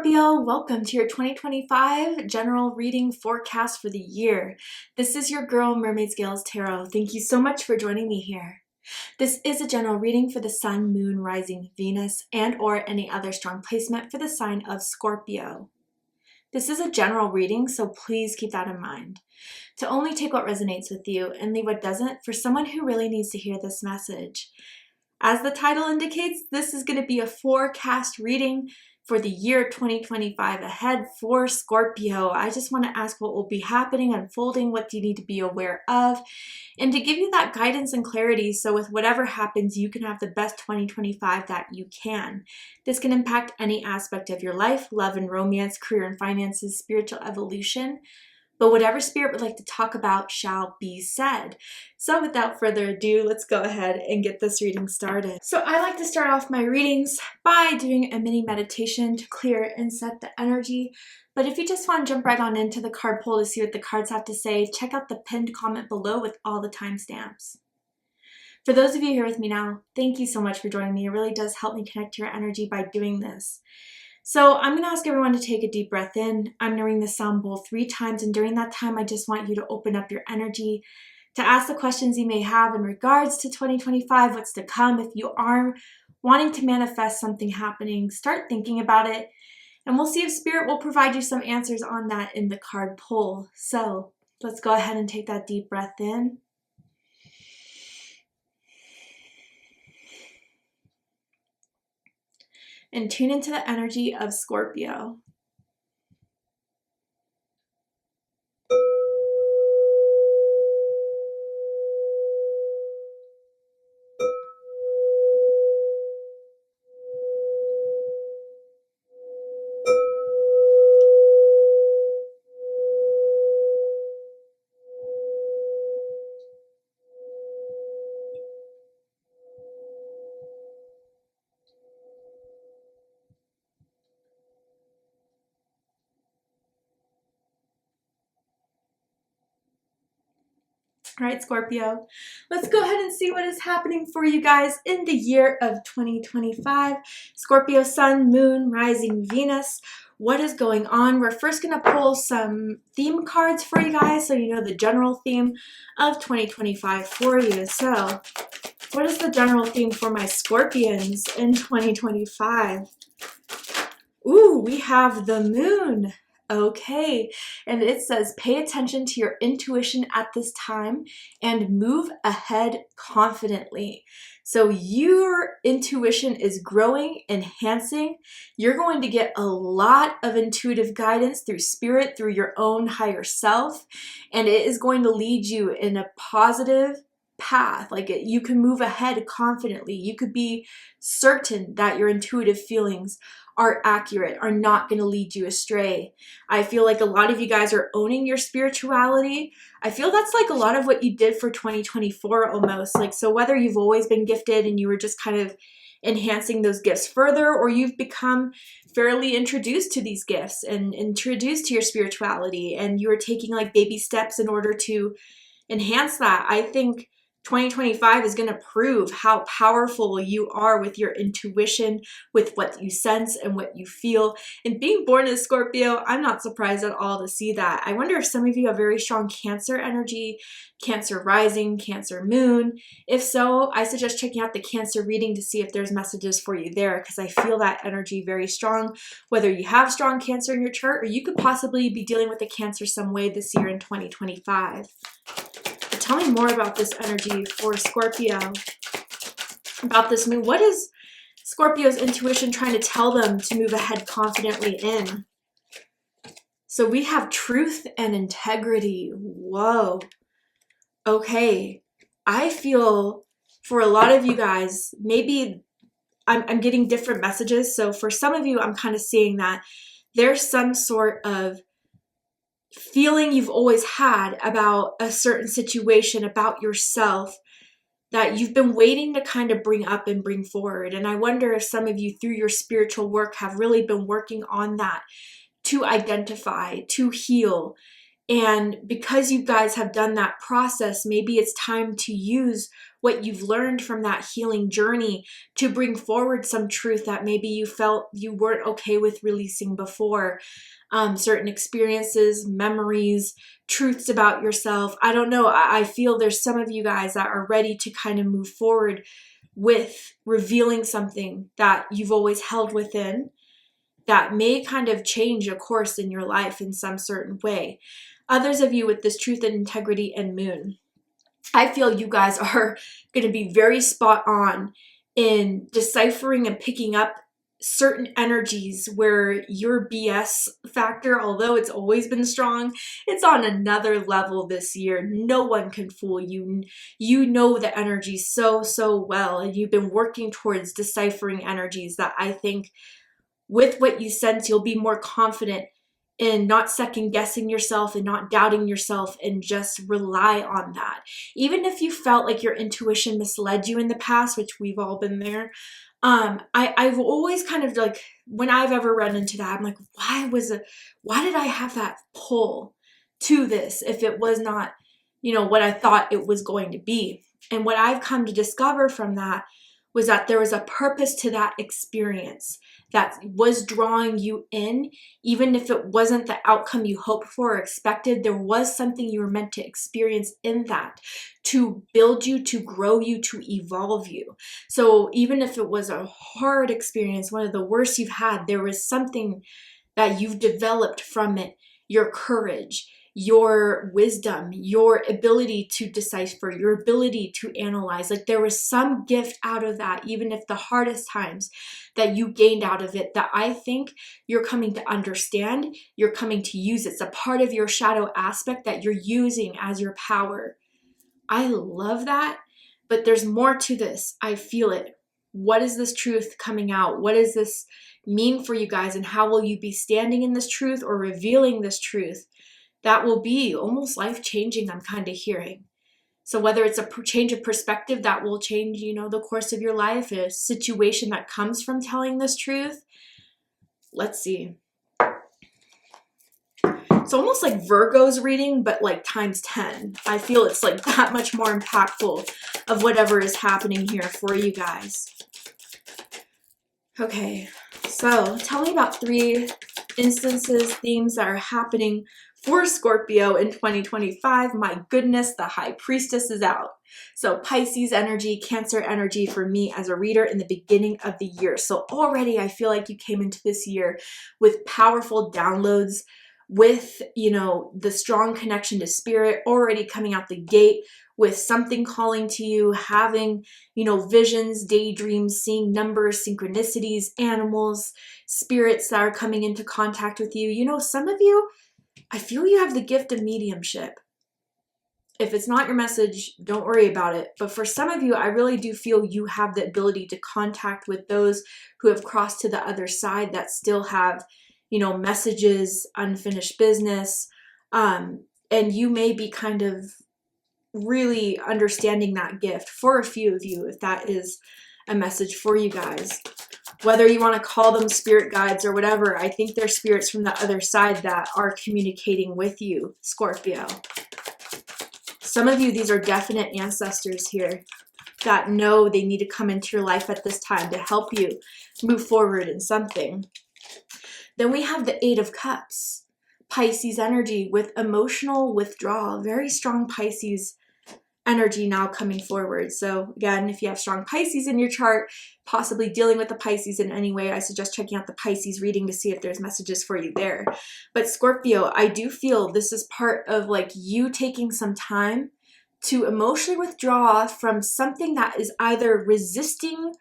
Scorpio, welcome to your 2025 general reading forecast for the year. This is your girl, Mermaid Scales Tarot. Thank you so much for joining me here. This is a general reading for the Sun, Moon, Rising, Venus, and or any other strong placement for the sign of Scorpio. This is a general reading, so please keep that in mind. To only take what resonates with you and leave what doesn't for someone who really needs to hear this message. As the title indicates, this is going to be a forecast reading for the year 2025 ahead for Scorpio. I just want to ask what will be happening, unfolding, what do you need to be aware of, and to give you that guidance and clarity so with whatever happens, you can have the best 2025 that you can. This can impact any aspect of your life, love and romance, career and finances, spiritual evolution. But whatever spirit would like to talk about shall be said. So without further ado, let's go ahead and get this reading started. So I like to start off my readings by doing a mini meditation to clear and set the energy. But if you just want to jump right on into the card pull to see what the cards have to say, check out the pinned comment below with all the timestamps. For those of you here with me now, thank you so much for joining me. It really does help me connect to your energy by doing this. So I'm going to ask everyone to take a deep breath in. I'm going to ring the sound bowl 3 times, and during that time, I just want you to open up your energy to ask the questions you may have in regards to 2025, what's to come. If you are wanting to manifest something happening, start thinking about it, and we'll see if Spirit will provide you some answers on that in the card pull. So let's go ahead and take that deep breath in. And tune into the energy of Scorpio. All right, Scorpio, let's go ahead and see what is happening for you guys in the year of 2025. Scorpio, Sun, Moon, Rising, Venus. What is going on? We're first going to pull some theme cards for you guys so you know the general theme of 2025 for you. So, what is the general theme for my Scorpions in 2025? Ooh, we have the Moon. Okay, and it says pay attention to your intuition at this time and move ahead confidently. So your intuition is growing, enhancing. You're going to get a lot of intuitive guidance through spirit, through your own higher self, and it is going to lead you in a positive path. You can move ahead confidently. You could be certain that your intuitive feelings are accurate, are not going to lead you astray. I feel like a lot of you guys are owning your spirituality. I feel that's like a lot of what you did for 2024 almost. So whether you've always been gifted and you were just kind of enhancing those gifts further, or you've become fairly introduced to these gifts and introduced to your spirituality and you are taking like baby steps in order to enhance that, I think 2025 is going to prove how powerful you are with your intuition, with what you sense and what you feel. And being born as Scorpio, I'm not surprised at all to see that. I wonder if some of you have very strong Cancer energy, Cancer rising, Cancer moon. If so, I suggest checking out the Cancer reading to see if there's messages for you there, because I feel that energy very strong, whether you have strong Cancer in your chart or you could possibly be dealing with a Cancer some way this year in 2025. Tell me more about this energy for Scorpio, about this moon. What is Scorpio's intuition trying to tell them to move ahead confidently in? So we have truth and integrity. Whoa. Okay. I feel for a lot of you guys, maybe I'm getting different messages. So for some of you, I'm kind of seeing that there's some sort of feeling you've always had about a certain situation, about yourself, that you've been waiting to kind of bring up and bring forward. And I wonder if some of you through your spiritual work have really been working on that to identify, to heal, And because you guys have done that process, maybe it's time to use what you've learned from that healing journey to bring forward some truth that maybe you felt you weren't okay with releasing before. Certain experiences, memories, truths about yourself. I don't know. I feel there's some of you guys that are ready to kind of move forward with revealing something that you've always held within that may kind of change a course in your life in some certain way. Others of you with this truth and integrity and moon, I feel you guys are going to be very spot on in deciphering and picking up certain energies where your BS factor, although it's always been strong, it's on another level this year. No one can fool you. You know the energy so well, and you've been working towards deciphering energies that I think with what you sense, you'll be more confident in not second guessing yourself and not doubting yourself, and just rely on that. Even if you felt like your intuition misled you in the past, which we've all been there, I've always kind of like, when I've ever run into that, I'm like, why did I have that pull to this if it was not, what I thought it was going to be? And what I've come to discover from that was that there was a purpose to that experience that was drawing you in. Even if it wasn't the outcome you hoped for or expected, there was something you were meant to experience in that to build you, to grow you, to evolve you. So even if it was a hard experience, one of the worst you've had, there was something that you've developed from it. Your courage, your wisdom, your ability to decipher, your ability to analyze. Like there was some gift out of that, even if the hardest times that you gained out of it, that I think you're coming to understand, you're coming to use. It's a part of your shadow aspect that you're using as your power. I love that, but there's more to this. I feel it. What is this truth coming out? What does this mean for you guys? And how will you be standing in this truth or revealing this truth? That will be almost life-changing, I'm kind of hearing. So whether it's a change of perspective that will change, the course of your life, a situation that comes from telling this truth, let's see. It's almost like Virgo's reading, but like times 10. I feel it's like that much more impactful of whatever is happening here for you guys. Okay, so tell me about 3 instances, themes that are happening for Scorpio in 2025. My goodness, the High Priestess is out. So Pisces energy, Cancer energy for me as a reader in the beginning of the year. So already I feel like you came into this year with powerful downloads, with, the strong connection to spirit already coming out the gate, with something calling to you, having, visions, daydreams, seeing numbers, synchronicities, animals, spirits that are coming into contact with you. Some of you, I feel you have the gift of mediumship. If it's not your message, don't worry about it. But for some of you, I really do feel you have the ability to contact with those who have crossed to the other side that still have, messages, unfinished business. And you may be kind of really understanding that gift for a few of you, if that is a message for you guys. Whether you want to call them spirit guides or whatever, I think they're spirits from the other side that are communicating with you, Scorpio. Some of you, these are definite ancestors here that know they need to come into your life at this time to help you move forward in something. Then we have the 8 of Cups, Pisces energy with emotional withdrawal, very strong Pisces energy now coming forward. So again, if you have strong Pisces in your chart, possibly dealing with the Pisces in any way, I suggest checking out the Pisces reading to see if there's messages for you there. But Scorpio, I do feel this is part of like you taking some time to emotionally withdraw from something that is either resisting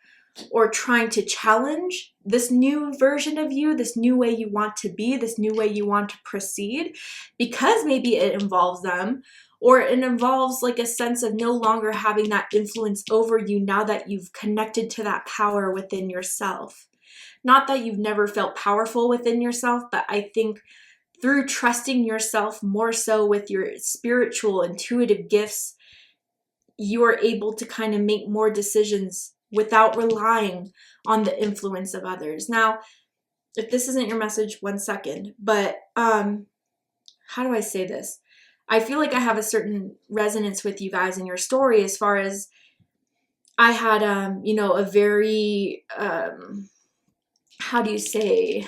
or trying to challenge this new version of you, this new way you want to be, this new way you want to proceed, because maybe it involves them, or it involves like a sense of no longer having that influence over you now that you've connected to that power within yourself. Not that you've never felt powerful within yourself, but I think through trusting yourself more so with your spiritual, intuitive gifts, you are able to kind of make more decisions without relying on the influence of others. Now, if this isn't your message, one second, but how do I say this? I feel like I have a certain resonance with you guys in your story, as far as I had, you know, a very, how do you say,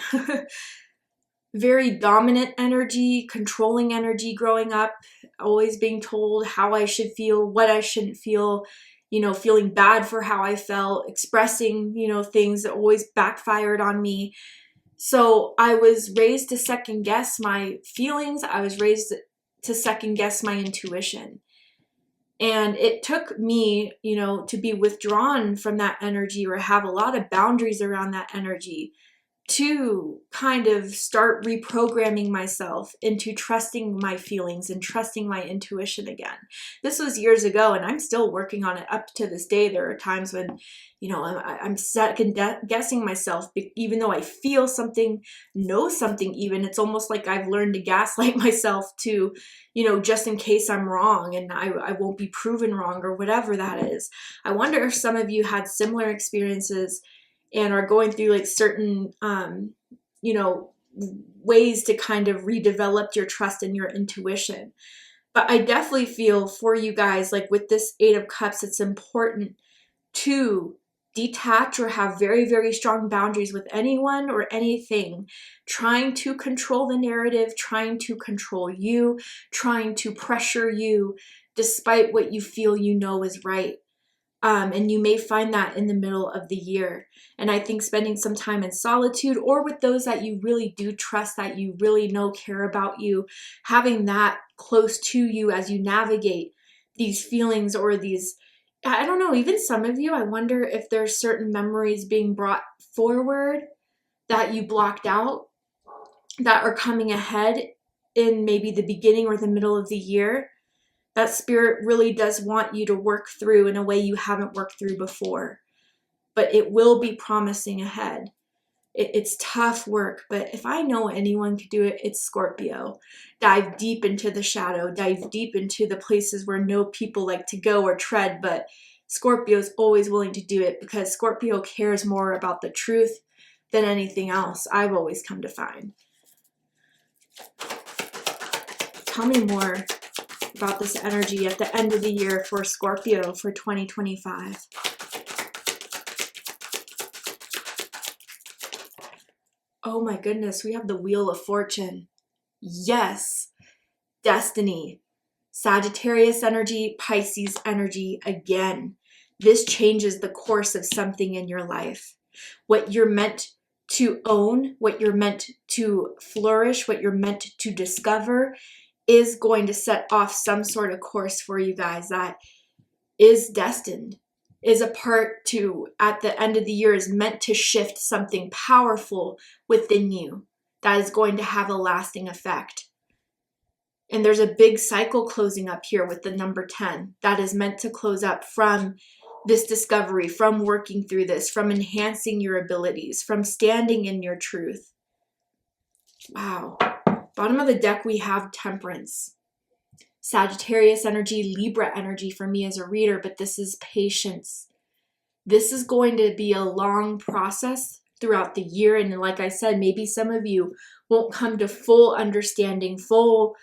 very dominant energy, controlling energy growing up, always being told how I should feel, what I shouldn't feel, you know, feeling bad for how I felt, expressing, you know, things that always backfired on me. So I was raised to second guess my feelings. I was raised to second guess my intuition. And it took me, you know, to be withdrawn from that energy or have a lot of boundaries around that energy to kind of start reprogramming myself into trusting my feelings and trusting my intuition again. This was years ago, and I'm still working on it up to this day. There are times when, you know, I'm second guessing myself, even though I feel something, know something even. It's almost like I've learned to gaslight myself to, you know, just in case I'm wrong and I won't be proven wrong or whatever that is. I wonder if some of you had similar experiences and are going through like certain, you know, ways to kind of redevelop your trust and your intuition. But I definitely feel for you guys, like with this Eight of Cups, it's important to detach or have very, very strong boundaries with anyone or anything trying to control the narrative, trying to control you, trying to pressure you despite what you feel you know is right. And you may find that in the middle of the year. And I think spending some time in solitude or with those that you really do trust, that you really know care about you, having that close to you as you navigate these feelings or these, I don't know, even some of you, I wonder if there's certain memories being brought forward that you blocked out that are coming ahead in maybe the beginning or the middle of the year. That spirit really does want you to work through in a way you haven't worked through before. But it will be promising ahead. It's tough work, but if I know anyone could do it, it's Scorpio. Dive deep into the shadow, dive deep into the places where no people like to go or tread, but Scorpio is always willing to do it because Scorpio cares more about the truth than anything else, I've always come to find. Tell me more about this energy at the end of the year for Scorpio for 2025. Oh my goodness, we have the Wheel of Fortune. Yes, destiny. Sagittarius energy, Pisces energy again. This changes the course of something in your life. What you're meant to own, what you're meant to flourish, what you're meant to discover is going to set off some sort of course for you guys that is destined, is a part to, at the end of the year, is meant to shift something powerful within you that is going to have a lasting effect. And there's a big cycle closing up here with the number 10 that is meant to close up from this discovery, from working through this, from enhancing your abilities, from standing in your truth. Wow. Bottom of the deck, we have Temperance. Sagittarius energy, Libra energy for me as a reader, but this is patience. This is going to be a long process throughout the year. And like I said, maybe some of you won't come to full understanding, full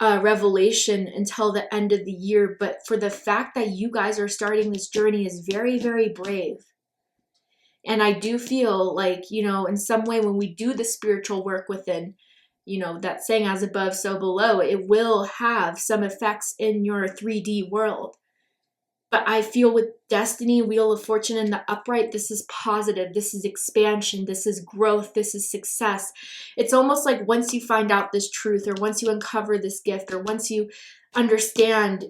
revelation until the end of the year. But for the fact that you guys are starting this journey is very, very brave. And I do feel like, you know, in some way when we do the spiritual work within, you know, that saying as above, so below, it will have some effects in your 3D world. But I feel with destiny, Wheel of Fortune, and the upright, this is positive. This is expansion. This is growth. This is success. It's almost like once you find out this truth, or once you uncover this gift, or once you understand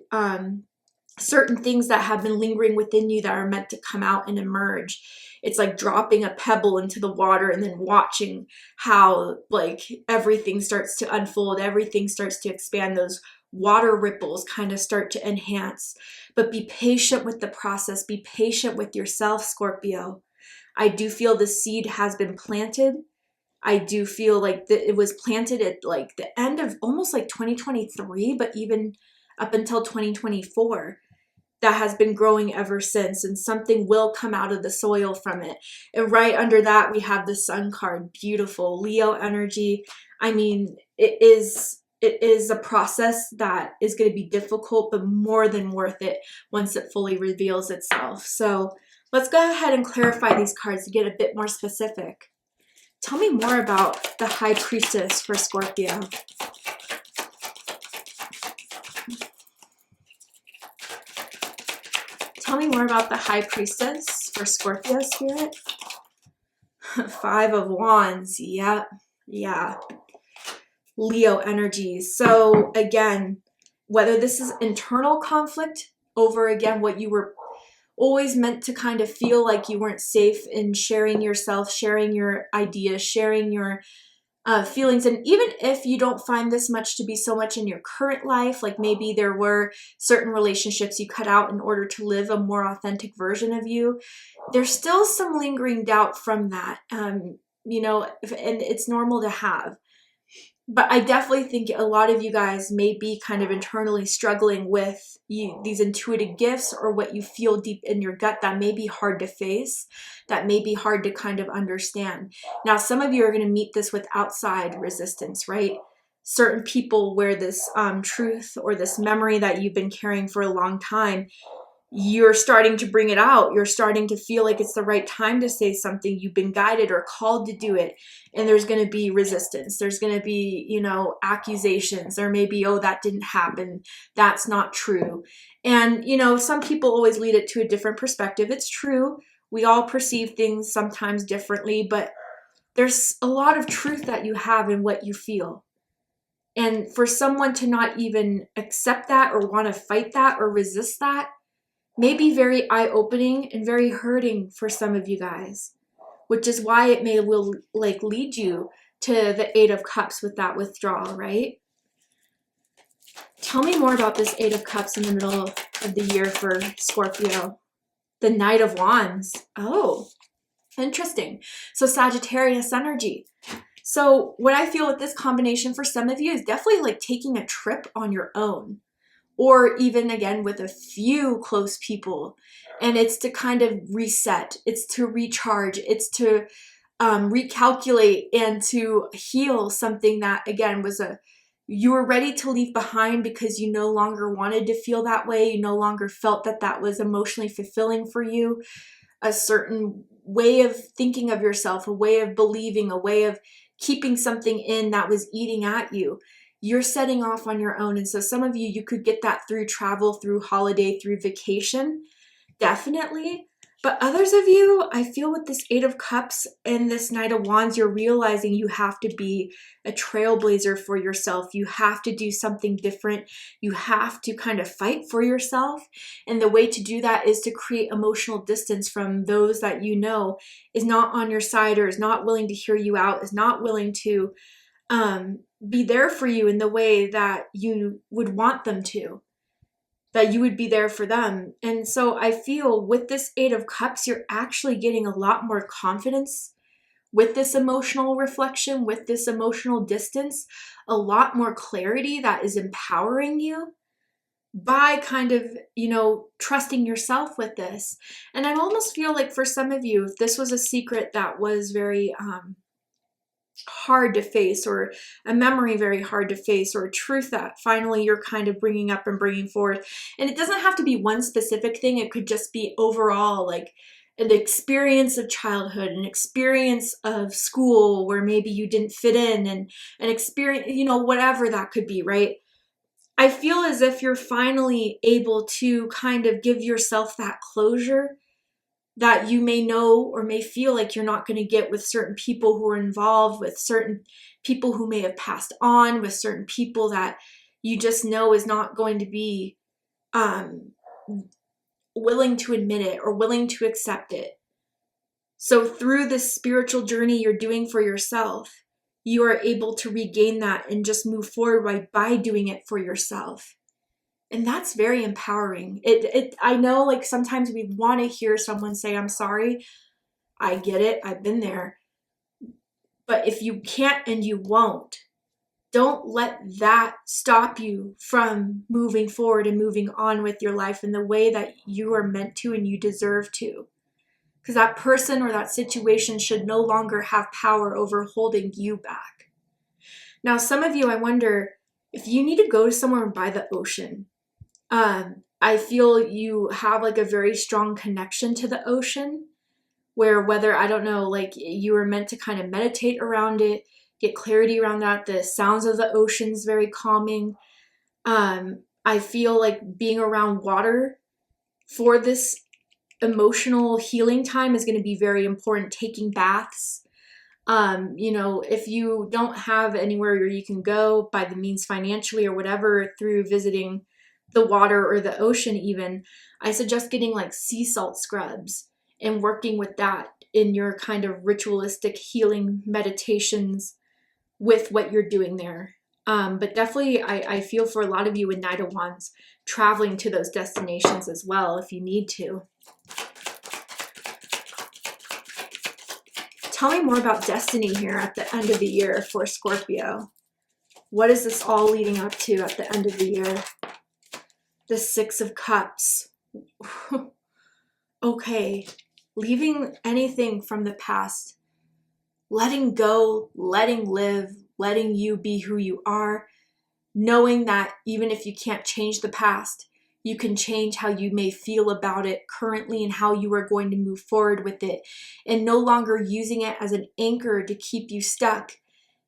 certain things that have been lingering within you that are meant to come out and emerge. It's like dropping a pebble into the water and then watching how like everything starts to unfold, everything starts to expand, those water ripples kind of start to enhance. But be patient with the process. Be patient with yourself, Scorpio. I do feel the seed has been planted. I do feel like it was planted at like the end of almost like 2023, but even up until 2024. That has been growing ever since, and something will come out of the soil from it. And right under that, we have the Sun card. Beautiful. Leo energy. I mean, it is it is a process that is going to be difficult, but more than worth it once it fully reveals itself. So let's go ahead and clarify these cards to get a bit more specific. Tell me more about the High Priestess for Scorpio. Tell me more about the High Priestess for Scorpio, Spirit. 5 of Wands. Yep. Yeah. Leo energy. So again, whether this is internal conflict over, again, what you were always meant to kind of feel like you weren't safe in sharing yourself, sharing your ideas, sharing your feelings. And even if you don't find this much to be so much in your current life, like maybe there were certain relationships you cut out in order to live a more authentic version of you, there's still some lingering doubt from that, you know, and it's normal to have. But I definitely think a lot of you guys may be kind of internally struggling with these intuitive gifts, or what you feel deep in your gut that may be hard to face, that may be hard to kind of understand. Now, some of you are going to meet this with outside resistance, right? Certain people where this truth or this memory that you've been carrying for a long time, you're starting to bring it out. You're starting to feel like it's the right time to say something. You've been guided or called to do it. And there's going to be resistance. There's going to be, you know, accusations. There may be, oh, that didn't happen. That's not true. And, you know, some people always lead it to a different perspective. It's true. We all perceive things sometimes differently, but there's a lot of truth that you have in what you feel. And for someone to not even accept that or want to fight that or resist that, may be very eye-opening and very hurting for some of you guys, which is why it will like lead you to the 8 of Cups with that withdrawal, right? Tell me more about this 8 of Cups in the middle of the year for Scorpio. The Knight of Wands. Oh, interesting. So Sagittarius energy. So what I feel with this combination for some of you is definitely like taking a trip on your own, or even again with a few close people. And it's to kind of reset. It's to recharge. It's to recalculate and to heal something that, again, was you were ready to leave behind because you no longer wanted to feel that way. You no longer felt that that was emotionally fulfilling for you. A certain way of thinking of yourself, a way of believing, a way of keeping something in that was eating at you. You're setting off on your own. And so some of you, you could get that through travel, through holiday, through vacation, definitely. But others of you, I feel with this 8 of Cups and this Knight of Wands, you're realizing you have to be a trailblazer for yourself. You have to do something different. You have to kind of fight for yourself. And the way to do that is to create emotional distance from those that you know is not on your side, or is not willing to hear you out, is not willing to be there for you in the way that you would want them to, that you would be there for them. And so I feel with this 8 of Cups, you're actually getting a lot more confidence with this emotional reflection, with this emotional distance, a lot more clarity that is empowering you by kind of, you know, trusting yourself with this. And I almost feel like for some of you, if this was a secret that was very hard to face, or a memory very hard to face, or a truth that finally you're kind of bringing up and bringing forth. And it doesn't have to be one specific thing. It could just be overall like an experience of childhood, an experience of school where maybe you didn't fit in, and an experience, you know, whatever that could be, right? I feel as if you're finally able to kind of give yourself that closure that you may know or may feel like you're not going to get with certain people who are involved, with certain people who may have passed on, with certain people that you just know is not going to be willing to admit it or willing to accept it. So through this spiritual journey you're doing for yourself, you are able to regain that and just move forward by doing it for yourself. And that's very empowering. I know, like, sometimes we want to hear someone say, I'm sorry. I get it. I've been there. But if you can't and you won't, don't let that stop you from moving forward and moving on with your life in the way that you are meant to and you deserve to. Because that person or that situation should no longer have power over holding you back. Now, some of you, I wonder, if you need to go somewhere by the ocean, I feel you have like a very strong connection to the ocean, where whether, I don't know, like you were meant to kind of meditate around it, get clarity around that. The sounds of the ocean is very calming. I feel like being around water for this emotional healing time is going to be very important. Taking baths. You know, if you don't have anywhere where you can go by the means financially or whatever through visiting the water or the ocean even, I suggest getting like sea salt scrubs and working with that in your kind of ritualistic healing meditations with what you're doing there. But definitely I feel for a lot of you with Knight of Wands traveling to those destinations as well if you need to. Tell me more about destiny here at the end of the year for Scorpio. What is this all leading up to at the end of the year? The Six of Cups. Okay, leaving anything from the past. Letting go, letting live, letting you be who you are. Knowing that even if you can't change the past, you can change how you may feel about it currently and how you are going to move forward with it, and no longer using it as an anchor to keep you stuck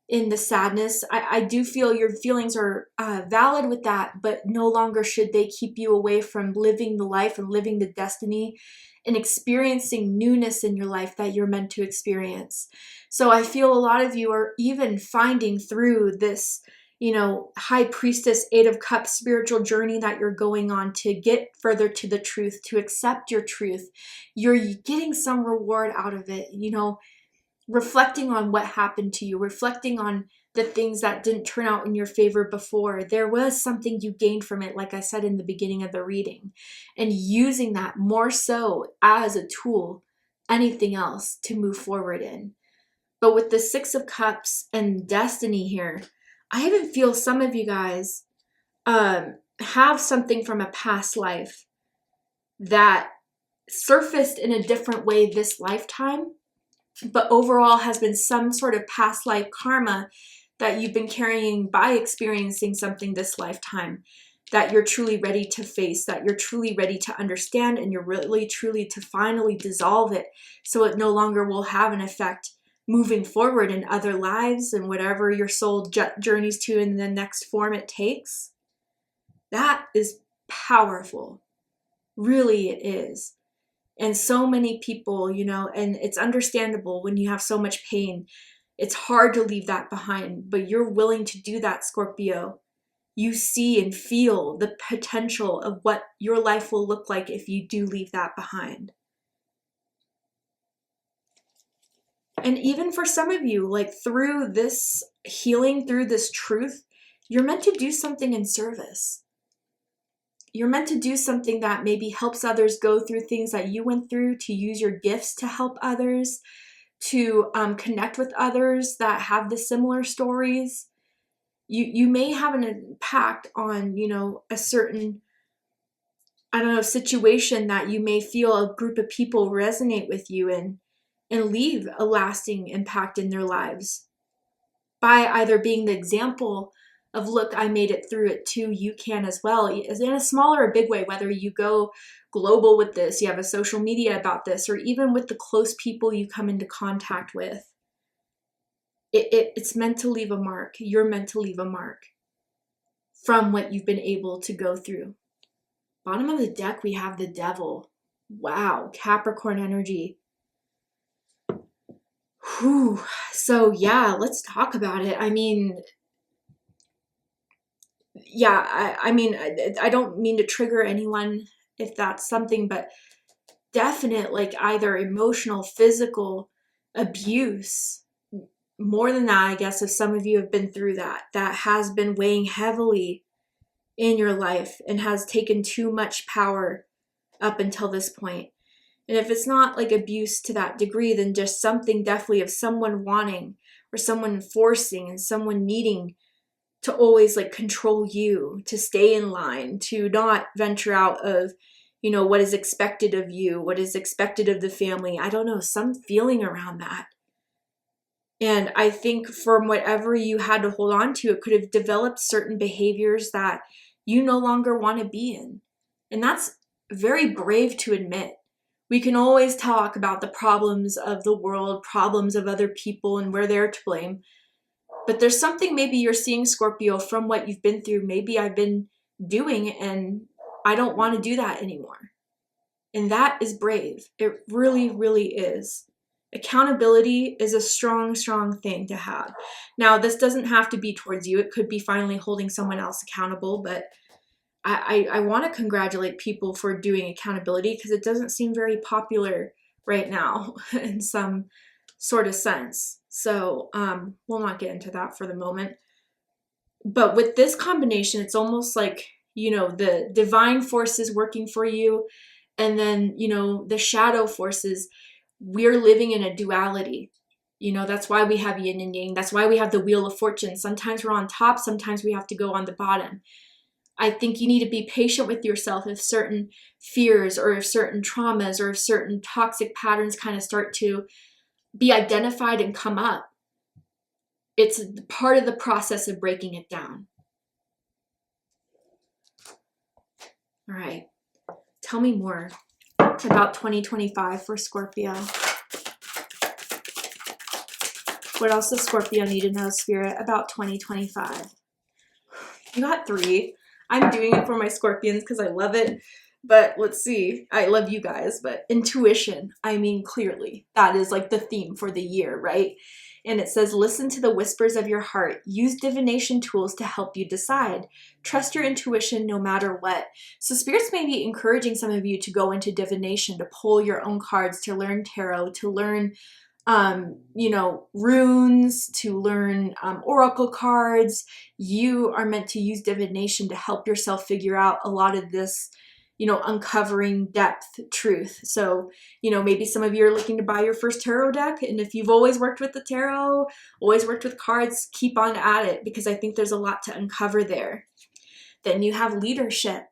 in the sadness. I do feel your feelings are valid with that, but no longer should they keep you away from living the life and living the destiny and experiencing newness in your life that you're meant to experience. So I feel a lot of you are even finding through this, you know, High Priestess, Eight of Cups spiritual journey that you're going on to get further to the truth, to accept your truth. You're getting some reward out of it, you know, reflecting on what happened to you, reflecting on the things that didn't turn out in your favor before. There was something you gained from it, like I said in the beginning of the reading, and using that more so as a tool, anything else to move forward in. But with the Six of Cups and destiny here, I even feel some of you guys have something from a past life that surfaced in a different way this lifetime, but overall has been some sort of past life karma that you've been carrying by experiencing something this lifetime that you're truly ready to face, that you're truly ready to understand, and you're really truly to finally dissolve it so it no longer will have an effect moving forward in other lives and whatever your soul journeys to in the next form it takes. That is powerful. Really, it is. And so many people, you know, and it's understandable when you have so much pain. It's hard to leave that behind, but you're willing to do that, Scorpio. You see and feel the potential of what your life will look like if you do leave that behind. And even for some of you, like through this healing, through this truth, you're meant to do something in service. You're meant to do something that maybe helps others go through things that you went through, to use your gifts to help others, to connect with others that have the similar stories. You may have an impact on, you know, a certain, I don't know, situation that you may feel a group of people resonate with you in and leave a lasting impact in their lives by either being the example of, look, I made it through it too, you can as well, in a small or a big way, whether you go global with this, you have a social media about this, or even with the close people you come into contact with. It's meant to leave a mark. You're meant to leave a mark from what you've been able to go through. Bottom of the deck, we have the Devil. Wow, Capricorn energy. Whew. So yeah, let's talk about it. I mean, yeah, I don't mean to trigger anyone if that's something, but definite, like either emotional, physical abuse. More than that, I guess, if some of you have been through that has been weighing heavily in your life and has taken too much power up until this point. And if it's not like abuse to that degree, then just something definitely of someone wanting or someone forcing and someone needing to always like control you, to stay in line, to not venture out of, you know, what is expected of you, what is expected of the family. I don't know, some feeling around that. And I think from whatever you had to hold on to, it could have developed certain behaviors that you no longer want to be in. And that's very brave to admit. We can always talk about the problems of the world, problems of other people, and where they're to blame. But there's something maybe you're seeing, Scorpio, from what you've been through. Maybe I've been doing, and I don't want to do that anymore. And that is brave. It really, really is. Accountability is a strong, strong thing to have. Now, this doesn't have to be towards you. It could be finally holding someone else accountable, but I want to congratulate people for doing accountability because it doesn't seem very popular right now in some sort of sense. So we'll not get into that for the moment. But with this combination, it's almost like, the divine forces working for you, and then, the shadow forces. We're living in a duality. That's why we have yin and yang. That's why we have the wheel of fortune. Sometimes we're on top, sometimes we have to go on the bottom. I think you need to be patient with yourself if certain fears or if certain traumas or if certain toxic patterns kind of start to be identified and come up. It's part of the process of breaking it down. All right. Tell me more about 2025 for Scorpio. What else does Scorpio need to know, Spirit, about 2025? You got 3. I'm doing it for my Scorpions because I love it. But let's see. I love you guys, but intuition, clearly. That is like the theme for the year, right? And it says, listen to the whispers of your heart. Use divination tools to help you decide. Trust your intuition no matter what. So spirits may be encouraging some of you to go into divination, to pull your own cards, to learn tarot, to learn, runes, to learn oracle cards. You are meant to use divination to help yourself figure out a lot of this, uncovering depth truth. So, maybe some of you are looking to buy your first tarot deck. And if you've always worked with the tarot, always worked with cards, keep on at it because I think there's a lot to uncover there. Then you have leadership.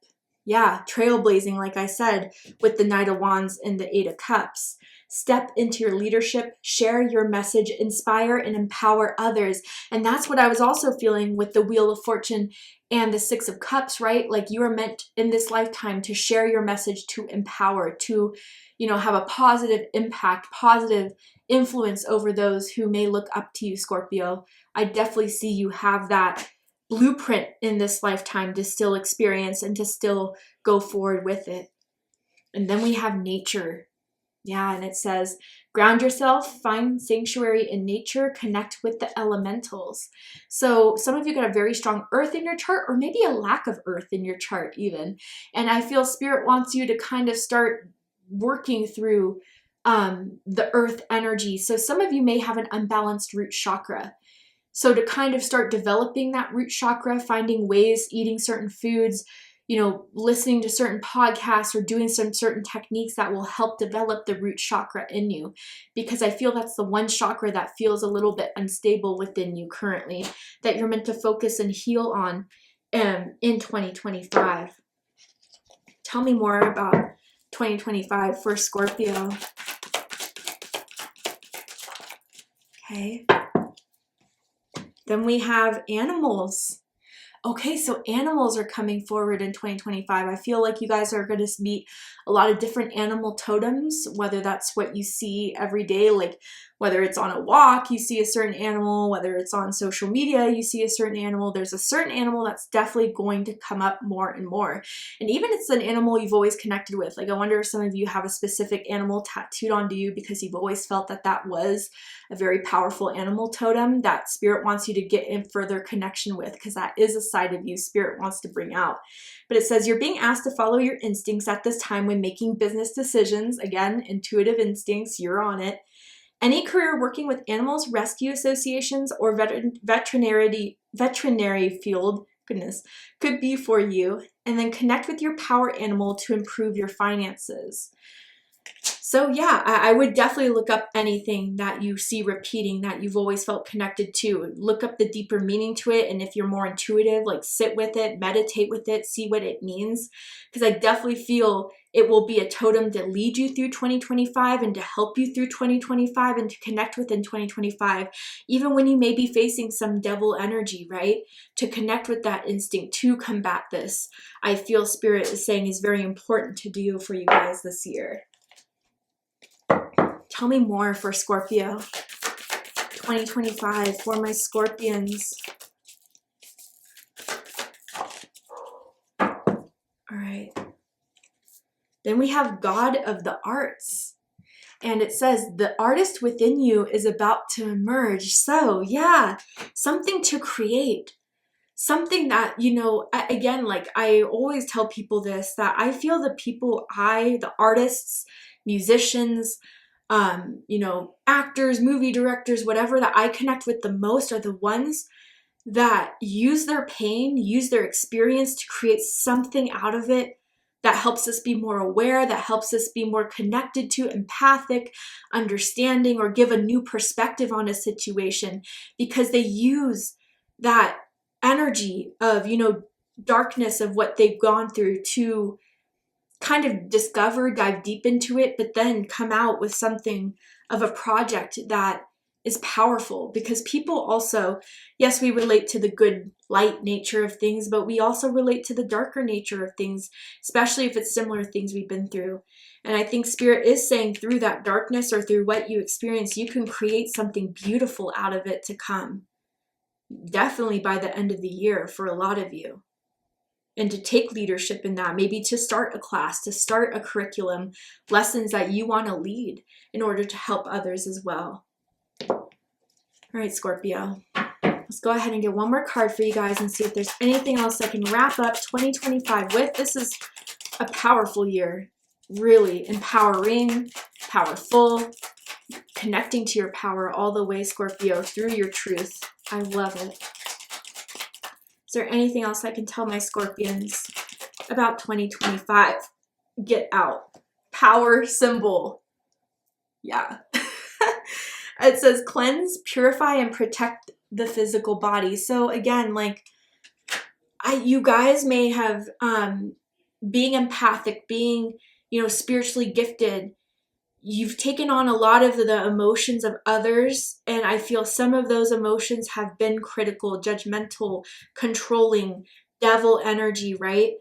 Yeah, trailblazing, like I said, with the Knight of Wands and the 8 of Cups. Step into your leadership, share your message, inspire and empower others. And that's what I was also feeling with the Wheel of Fortune and the 6 of Cups, right? Like you are meant in this lifetime to share your message, to empower, to, have a positive impact, positive influence over those who may look up to you, Scorpio. I definitely see you have that blueprint in this lifetime to still experience and to still go forward with it. And then we have nature. Yeah, and it says, ground yourself, find sanctuary in nature, connect with the elementals. So some of you got a very strong earth in your chart, or maybe a lack of earth in your chart even. And I feel Spirit wants you to kind of start working through the earth energy. So some of you may have an unbalanced root chakra. So to kind of start developing that root chakra, finding ways, eating certain foods, listening to certain podcasts or doing some certain techniques that will help develop the root chakra in you. Because I feel that's the one chakra that feels a little bit unstable within you currently, that you're meant to focus and heal on in 2025. Tell me more about 2025 for Scorpio. Okay. Then we have animals. Okay, so animals are coming forward in 2025. I feel like you guys are going to meet a lot of different animal totems, whether that's what you see every day, like whether it's on a walk, you see a certain animal, whether it's on social media, you see a certain animal. There's a certain animal that's definitely going to come up more and more. And even if it's an animal you've always connected with, like I wonder if some of you have a specific animal tattooed onto you because you've always felt that that was a very powerful animal totem that Spirit wants you to get in further connection with, because that is a side of you Spirit wants to bring out. But it says you're being asked to follow your instincts at this time when making business decisions. Again, intuitive instincts, you're on it. Any career working with animals, rescue associations, or veterinary field, goodness, could be for you. And then connect with your power animal to improve your finances. So yeah, I would definitely look up anything that you see repeating that you've always felt connected to. Look up the deeper meaning to it. And if you're more intuitive, like sit with it, meditate with it, see what it means. Because I definitely feel it will be a totem to lead you through 2025 and to help you through 2025 and to connect within 2025, even when you may be facing some devil energy, right? To connect with that instinct, to combat this. I feel Spirit is saying is very important to do for you guys this year. Tell me more for Scorpio. 2025 for my Scorpions. All right. Then we have God of the Arts. And it says, the artist within you is about to emerge. So yeah, something to create. Something that, you know, again, like I always tell people this, that I feel the people the artists, musicians, you know, actors, movie directors, whatever, that I connect with the most are the ones that use their pain, use their experience to create something out of it that helps us be more aware, that helps us be more connected to, empathic, understanding, or give a new perspective on a situation, because they use that energy of, you know, darkness of what they've gone through to kind of discover, dive deep into it, but then come out with something of a project that is powerful. Because people also, yes, we relate to the good light nature of things, but we also relate to the darker nature of things, especially if it's similar things we've been through. And I think Spirit is saying through that darkness or through what you experience, you can create something beautiful out of it to come. Definitely by the end of the year for a lot of you. And to take leadership in that, maybe to start a class, to start a curriculum, lessons that you want to lead in order to help others as well. All right, Scorpio, let's go ahead and get one more card for you guys and see if there's anything else I can wrap up 2025 with. This is a powerful year, really empowering, powerful, connecting to your power all the way, Scorpio, through your truth. I love it. Is there anything else I can tell my Scorpions about 2025? Get out. Power symbol. Yeah. It says cleanse, purify, and protect the physical body. So again, like you guys may have being empathic, being, you know, spiritually gifted, you've taken on a lot of the emotions of others, and I feel some of those emotions have been critical, judgmental, controlling, devil energy, right?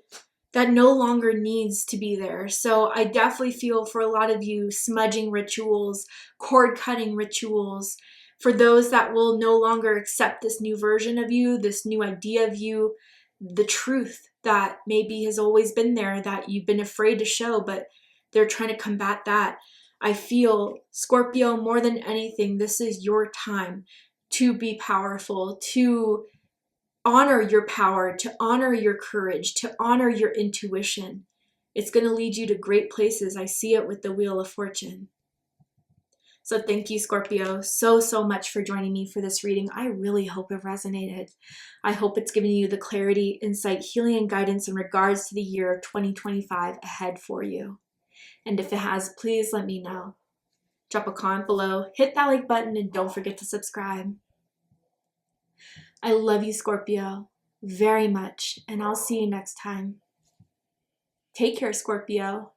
That no longer needs to be there. So I definitely feel for a lot of you, smudging rituals, cord cutting rituals, for those that will no longer accept this new version of you, this new idea of you, the truth that maybe has always been there that you've been afraid to show, but they're trying to combat that. I feel, Scorpio, more than anything, this is your time to be powerful, to honor your power, to honor your courage, to honor your intuition. It's going to lead you to great places. I see it with the Wheel of Fortune. So thank you, Scorpio, so much for joining me for this reading. I really hope it resonated. I hope it's given you the clarity, insight, healing, and guidance in regards to the year of 2025 ahead for you. And if it has, please let me know. Drop a comment below, hit that like button, and don't forget to subscribe. I love you, Scorpio, very much, and I'll see you next time. Take care, Scorpio.